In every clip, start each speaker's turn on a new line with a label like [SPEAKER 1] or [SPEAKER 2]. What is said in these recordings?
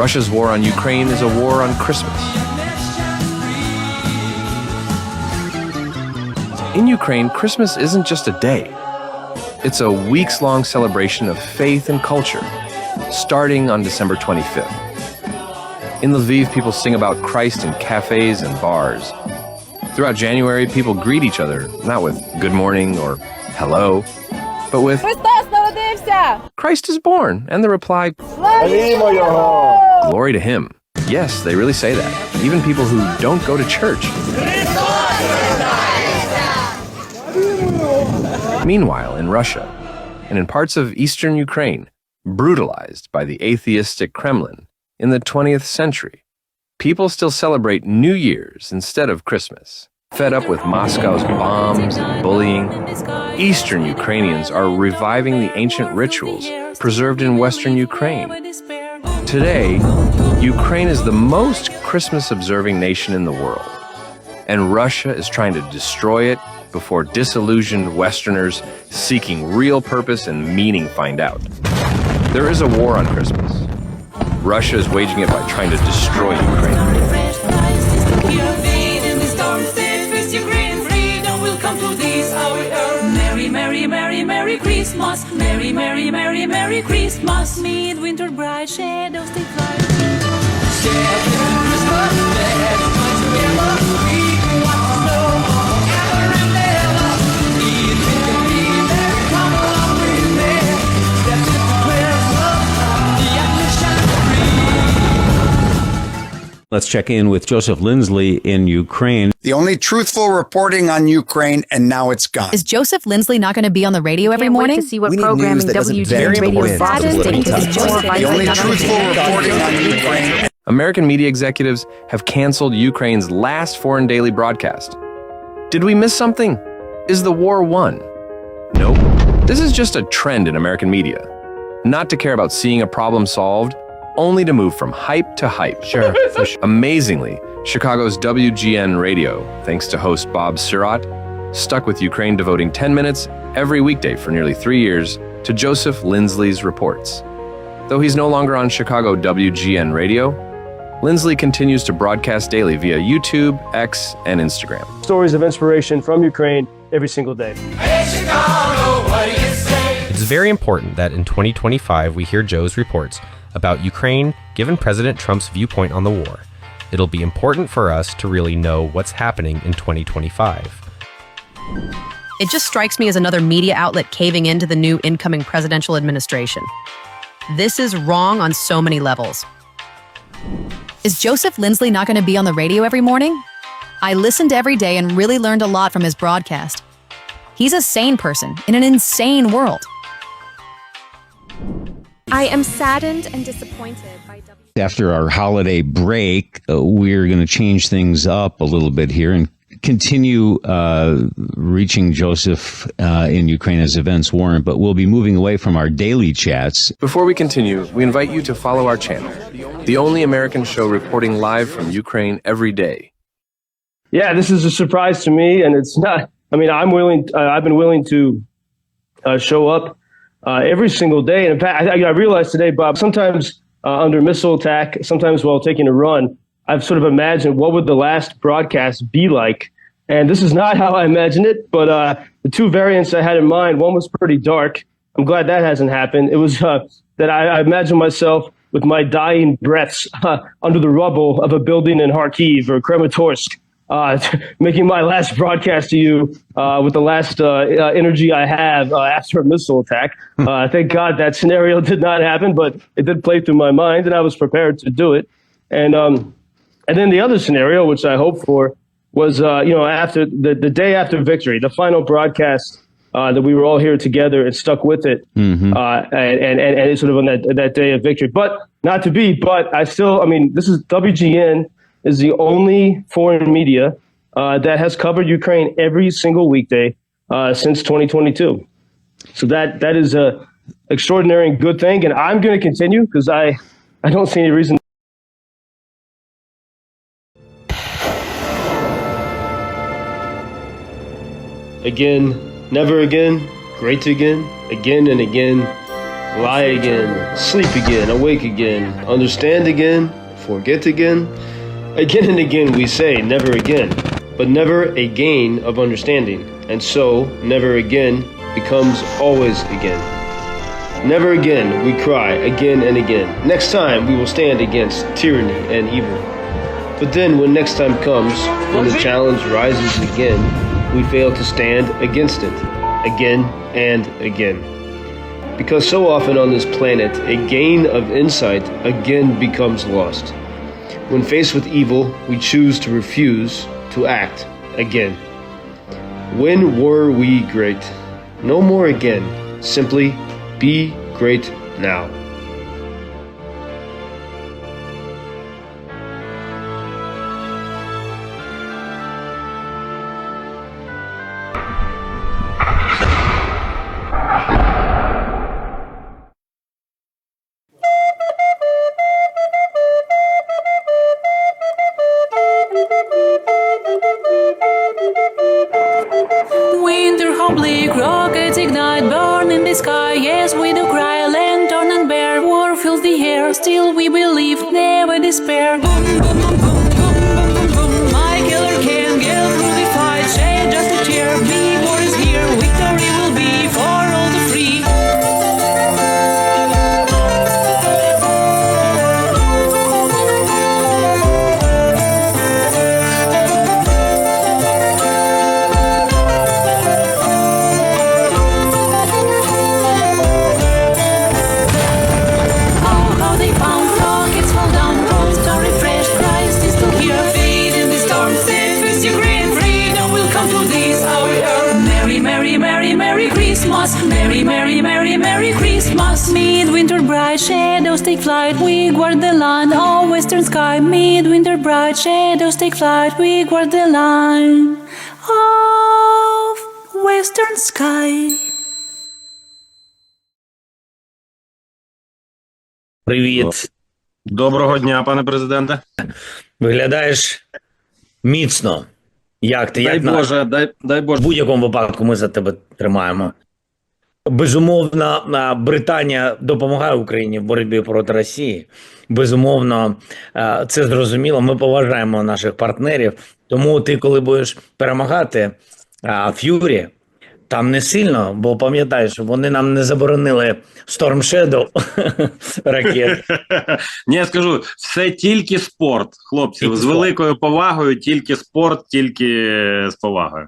[SPEAKER 1] Russia's war on Ukraine is a war on Christmas. In Ukraine, Christmas isn't just a day. It's a weeks-long celebration of faith and culture, starting on December 25th. In Lviv, people sing about Christ in cafes and bars. Throughout January, people greet each other, not with good morning or hello, but with Christ is born, and the reply, glory to him. Yes, they really say that. Even people who don't go to church. Meanwhile, in Russia, and in parts of eastern Ukraine, brutalized by the atheistic Kremlin in the 20th century, people still celebrate New Year's instead of Christmas. Fed up with Moscow's bombs and bullying, Eastern Ukrainians are reviving the ancient rituals preserved in Western Ukraine. Today, Ukraine is the most Christmas-observing nation in the world, and Russia is trying to destroy it before disillusioned Westerners seeking real purpose and meaning find out. There is a war on Christmas. Russia is waging it by trying to destroy Ukraine.
[SPEAKER 2] Merry, merry, merry Christmas. Merry, merry, merry, merry Christmas. Midwinter bright shadows they fly.
[SPEAKER 3] Let's check in with Joseph Lindsy in Ukraine.
[SPEAKER 4] The only truthful reporting on Ukraine, and now it's gone.
[SPEAKER 5] Is Joseph Lindsy not going to be on the radio every morning?
[SPEAKER 6] To see what programming WGN Radio status
[SPEAKER 4] The only truthful reporting on Ukraine.
[SPEAKER 1] American media executives have canceled Ukraine's last foreign daily broadcast. Did we miss something? Is the war won? Nope. This is just a trend in American media. Not to care about seeing a problem solved, only to move from hype to hype.
[SPEAKER 3] Sure.
[SPEAKER 1] Amazingly, Chicago's WGN Radio, thanks to host Bob Sirat, stuck with Ukraine, devoting 10 minutes every weekday for nearly 3 years to Joseph Lindsay's reports. Though he's no longer on Chicago WGN Radio, Lindsay continues to broadcast daily via YouTube, X, and Instagram.
[SPEAKER 7] Stories of inspiration from Ukraine every single day.
[SPEAKER 8] Hey Chicago, what do you say?
[SPEAKER 9] It's very important that in 2025 we hear Joe's reports about Ukraine, given President Trump's viewpoint on the war. It'll be important for us to really know what's happening in 2025.
[SPEAKER 5] It just strikes me as another media outlet caving into the new incoming presidential administration. This is wrong on so many levels. Is Joseph Lindsy not going to be on the radio every morning? I listened every day and really learned a lot from his broadcast. He's a sane person in an insane world.
[SPEAKER 6] I am saddened and disappointed by
[SPEAKER 3] After our holiday break, we're going to change things up a little bit here and continue reaching Joseph in Ukraine as events warrant, but we'll be moving away from our daily chats.
[SPEAKER 1] Before we continue, we invite you to follow our channel, the only American show reporting live from Ukraine every day.
[SPEAKER 7] Yeah, this is a surprise to me, and it's not. I mean, I've been willing to show up every single day. And in fact, I realized today, Bob, sometimes under missile attack, sometimes while taking a run, I've sort of imagined what would the last broadcast be like. And this is not how I imagined it, but the two variants I had in mind, one was pretty dark. I'm glad that hasn't happened. It was that I imagined myself with my dying breaths under the rubble of a building in Kyiv or Kramatorsk, making my last broadcast to you with the last energy I have after a missile attack. Thank God that scenario did not happen, but it did play through my mind, and I was prepared to do it. And then the other scenario, which I hoped for, was after the day after victory, the final broadcast that we were all here together and stuck with it, and it's sort of on that day of victory. But not to be. But this is WGN. Is the only foreign media that has covered Ukraine every single weekday since 2022. So that is a extraordinary and good thing, and I'm going to continue because I don't see any reason. Again, never again, great again and again. lie again, sleep again, awake again, understand again, forget again. Again and again we say never again, but never a gain of understanding, and so never again becomes always again. Never again we cry again and again. Next time we will stand against tyranny and evil. But then when next time comes, when the challenge rises again, we fail to stand against it again and again. Because so often on this planet, a gain of insight again becomes lost. When faced with evil, we choose to refuse to act again. When were we great? No more again. Simply be great now.
[SPEAKER 2] Winter hobbly, rockets ignite, burn in the sky. Yes, we do cry, lantern and bear. War fills the air, still we believe, never despair. Boom, boom, boom, boom, boom, boom, boom, boom. My killer can get through the fight. Shade just a cheer, big war is here. Victory will be for all the free. Merry, merry, merry, merry Christmas. Midwinter bright shadows take flight, we guard the line of western sky. Midwinter bright shadows take flight, we guard the line of western sky.
[SPEAKER 10] Привіт.
[SPEAKER 11] Доброго дня, пане президенте.
[SPEAKER 10] Виглядаєш міцно. Як ти?
[SPEAKER 11] Дай
[SPEAKER 10] Як
[SPEAKER 11] Боже, дай
[SPEAKER 10] В
[SPEAKER 11] Боже.
[SPEAKER 10] будь-якому випадку ми за тебе тримаємо. Безумовно, Британія допомагає Україні в боротьбі проти Росії. Безумовно, це зрозуміло. Ми поважаємо наших партнерів. Тому ти, коли будеш перемагати Ф'юрі, там не сильно, бо пам'ятаєш, вони нам не заборонили Storm Shadow ракет.
[SPEAKER 11] Ні, я скажу, все тільки спорт, хлопці.
[SPEAKER 10] Тільки
[SPEAKER 11] з
[SPEAKER 10] спорт.
[SPEAKER 11] великою повагою, тільки спорт, тільки з повагою.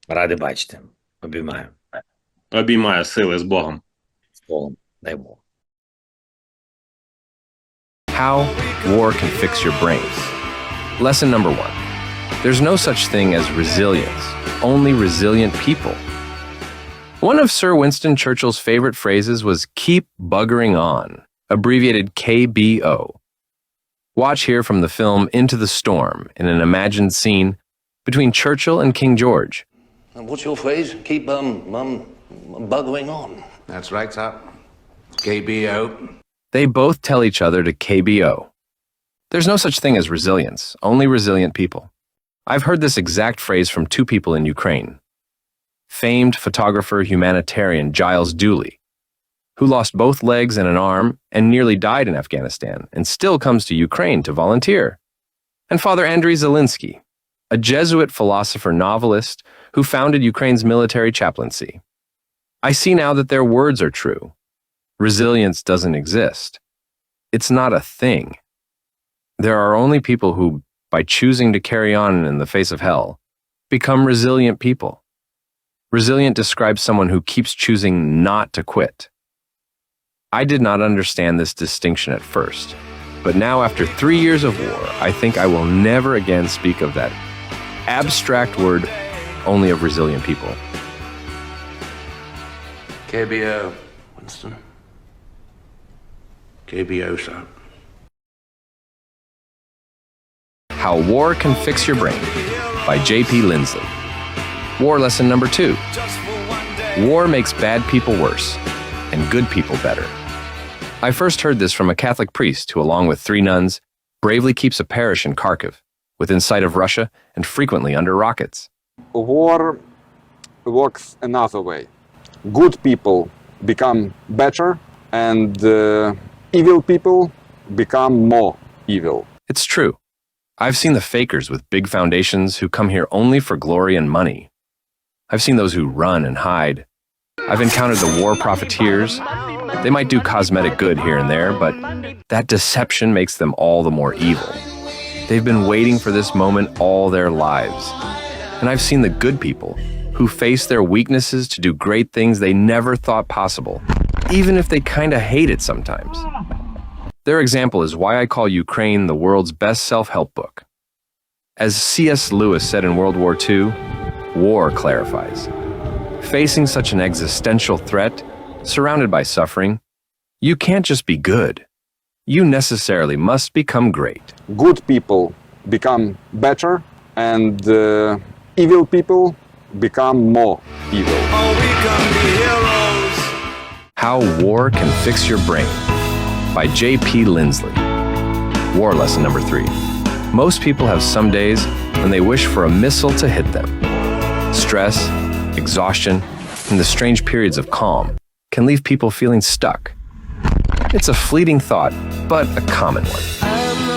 [SPEAKER 10] Радий бачити. Обіймаю.
[SPEAKER 11] Обіймаю, сили, з Богом.
[SPEAKER 10] З Богом. Дай Бог.
[SPEAKER 1] How war can fix your brains. Lesson number 1. There's no such thing as resilience, only resilient people. One of Sir Winston Churchill's favorite phrases was keep buggering on, abbreviated KBO. Watch here from the film Into the Storm in an imagined scene between Churchill and King George.
[SPEAKER 12] And what's your phrase? Keep buggering on.
[SPEAKER 4] That's right, sir. KBO.
[SPEAKER 1] They both tell each other to KBO. There's no such thing as resilience, only resilient people. I've heard this exact phrase from two people in Ukraine. Famed photographer humanitarian Giles Dooley, who lost both legs and an arm and nearly died in Afghanistan and still comes to Ukraine to volunteer. And Father Andriy Zelinsky, a Jesuit philosopher novelist who founded Ukraine's military chaplaincy. I see now that their words are true. Resilience doesn't exist. It's not a thing. There are only people who, by choosing to carry on in the face of hell, become resilient people. Resilient describes someone who keeps choosing not to quit. I did not understand this distinction at first, but now after 3 years of war, I think I will never again speak of that abstract word only of resilient people.
[SPEAKER 4] KBO, Winston. KBO, sir.
[SPEAKER 1] How War Can Fix Your Brain by J.P. Lindsay. War lesson number 2. War makes bad people worse and good people better. I first heard this from a Catholic priest who, along with 3 nuns, bravely keeps a parish in Kharkiv, within sight of Russia and frequently under rockets.
[SPEAKER 13] War works another way. Good people become better and evil people become more evil.
[SPEAKER 1] It's true. I've seen the fakers with big foundations who come here only for glory and money. I've seen those who run and hide. I've encountered the war profiteers. They might do cosmetic good here and there, but that deception makes them all the more evil. They've been waiting for this moment all their lives. And I've seen the good people who face their weaknesses to do great things they never thought possible, even if they kinda hate it sometimes. Their example is why I call Ukraine the world's best self-help book. As C.S. Lewis said in World War II, war clarifies. Facing such an existential threat, surrounded by suffering, you can't just be good. You necessarily must become great.
[SPEAKER 13] Good people become better and evil people become more evil.
[SPEAKER 1] How War Can Fix Your Brain by J.P. Lindsy. War lesson number 3. Most people have some days when they wish for a missile to hit them. Stress, exhaustion, and the strange periods of calm can leave people feeling stuck. It's a fleeting thought, but a common one.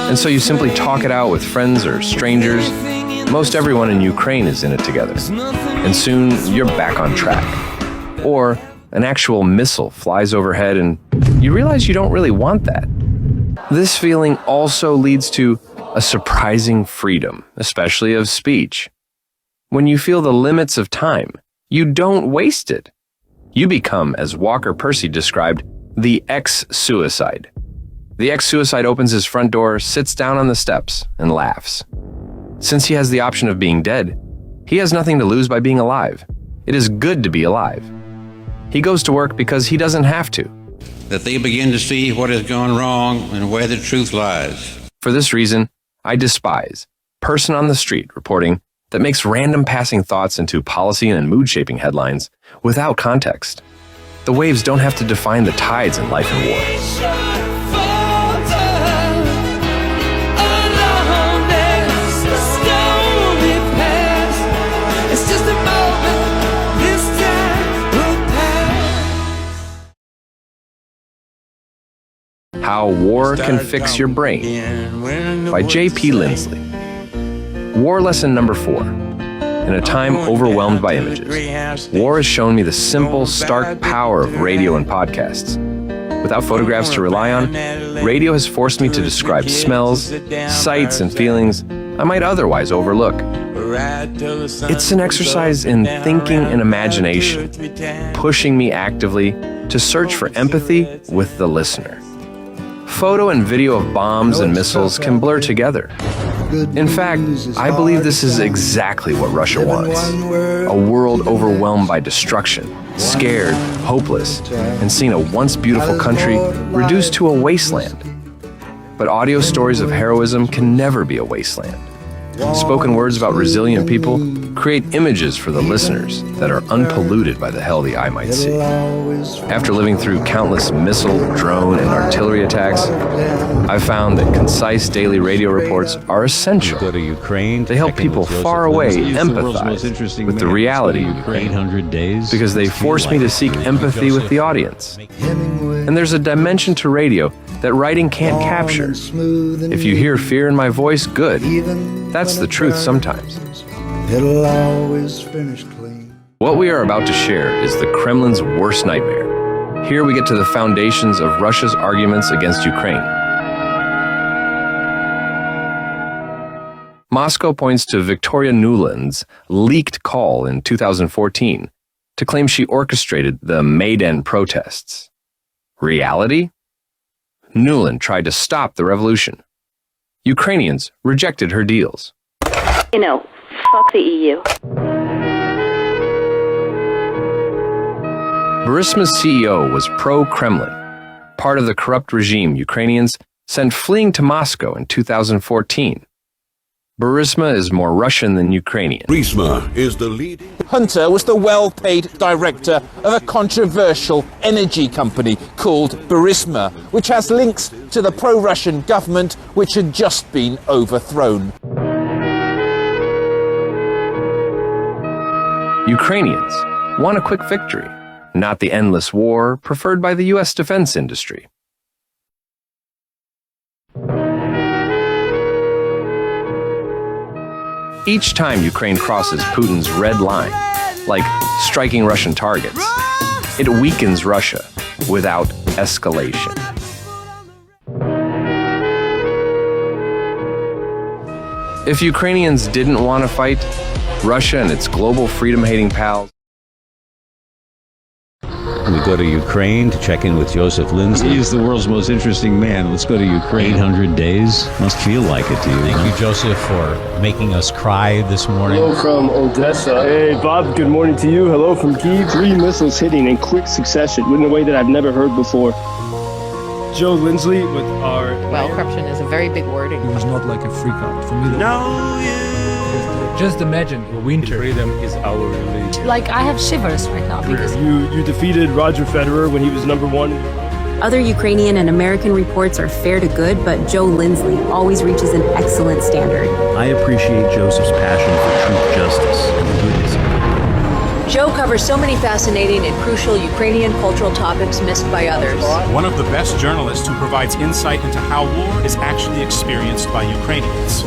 [SPEAKER 1] And so you simply talk it out with friends or strangers. Most everyone in Ukraine is in it together. And soon you're back on track. Or an actual missile flies overhead and you realize you don't really want that. This feeling also leads to a surprising freedom, especially of speech. When you feel the limits of time, you don't waste it. You become, as Walker Percy described, the ex-suicide. The ex-suicide opens his front door, sits down on the steps, and laughs. Since he has the option of being dead, he has nothing to lose by being alive. It is good to be alive. He goes to work because he doesn't have to.
[SPEAKER 14] That they begin to see what has gone wrong and where the truth lies.
[SPEAKER 1] For this reason, I despise person on the street reporting that makes random passing thoughts into policy and mood-shaping headlines without context. The waves don't have to define the tides in life and war. How War Can Fix Your Brain by J.P. Lindsy. War lesson number 4. In a time overwhelmed by images, war has shown me the simple, stark power of radio and podcasts. Without photographs to rely on, radio has forced me to describe smells, sights, and feelings I might otherwise overlook. It's an exercise in thinking and imagination, pushing me actively to search for empathy with the listener. Photo and video of bombs and missiles can blur together. In fact, I believe this is exactly what Russia wants. A world overwhelmed by destruction, scared, hopeless, and seeing a once beautiful country reduced to a wasteland. But audio stories of heroism can never be a wasteland. Spoken words about resilient people create images for the listeners that are unpolluted by the hell the eye might see. After living through countless missile, drone, and artillery attacks, I've found that concise daily radio reports are essential.
[SPEAKER 3] Go to Ukraine.
[SPEAKER 1] They help people far away empathize with the reality of Ukraine
[SPEAKER 3] 800 days
[SPEAKER 1] because they force me to seek empathy with the audience. And there's a dimension to radio that writing can't capture. If you hear fear in my voice, good. That's the truth sometimes.
[SPEAKER 15] It'll always finish clean.
[SPEAKER 1] What we are about to share is the Kremlin's worst nightmare. Here we get to the foundations of Russia's arguments against Ukraine. Moscow points to Victoria Nuland's leaked call in 2014 to claim she orchestrated the Maidan protests. Reality? Nuland tried to stop the revolution. Ukrainians rejected her deals.
[SPEAKER 16] You know, fuck the EU.
[SPEAKER 1] Burisma's CEO was pro-Kremlin, part of the corrupt regime Ukrainians sent fleeing to Moscow in 2014. Burisma is more Russian than Ukrainian.
[SPEAKER 17] Burisma is the lead.
[SPEAKER 18] Hunter was the well-paid director of a controversial energy company called Burisma, which has links to the pro-Russian government which had just been overthrown.
[SPEAKER 1] Ukrainians want a quick victory. not the endless war preferred by the U.S. defense industry. Each time Ukraine crosses Putin's red line, like striking Russian targets, it weakens Russia without escalation. If Ukrainians didn't want to fight, Russia and its global freedom-hating pals.
[SPEAKER 3] We go to Ukraine to check in with Joseph Lindsy. He's the world's most interesting man. Let's go to Ukraine. 800 days. Must feel like it to you.
[SPEAKER 17] Thank you, Joseph, for making us cry this morning.
[SPEAKER 7] Hello from Odessa. Hey, Bob, good morning to you. Hello from Kyiv. 3 missiles hitting in quick succession in a way that I've never heard before. Joe Lindsy with our...
[SPEAKER 19] Well, corruption is a very big word.
[SPEAKER 20] It was not like a freak out for me. Just imagine winter.
[SPEAKER 21] Freedom is our religion.
[SPEAKER 19] Like, I have shivers right now because...
[SPEAKER 7] You defeated Roger Federer when he was #1.
[SPEAKER 22] Other Ukrainian and American reports are fair to good, but Joe Lindsy always reaches an excellent standard.
[SPEAKER 23] I appreciate Joseph's passion for truth, justice, and the goodness of people.
[SPEAKER 24] Joe covers so many fascinating and crucial Ukrainian cultural topics missed by others.
[SPEAKER 25] One of the best journalists who provides insight into how war is actually experienced by Ukrainians.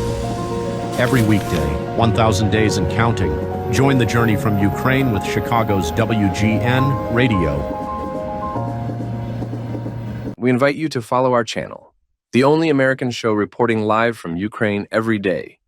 [SPEAKER 26] Every weekday, 1,000 days and counting. Join the journey from Ukraine with Chicago's WGN Radio.
[SPEAKER 1] We invite you to follow our channel, the only American show reporting live from Ukraine every day.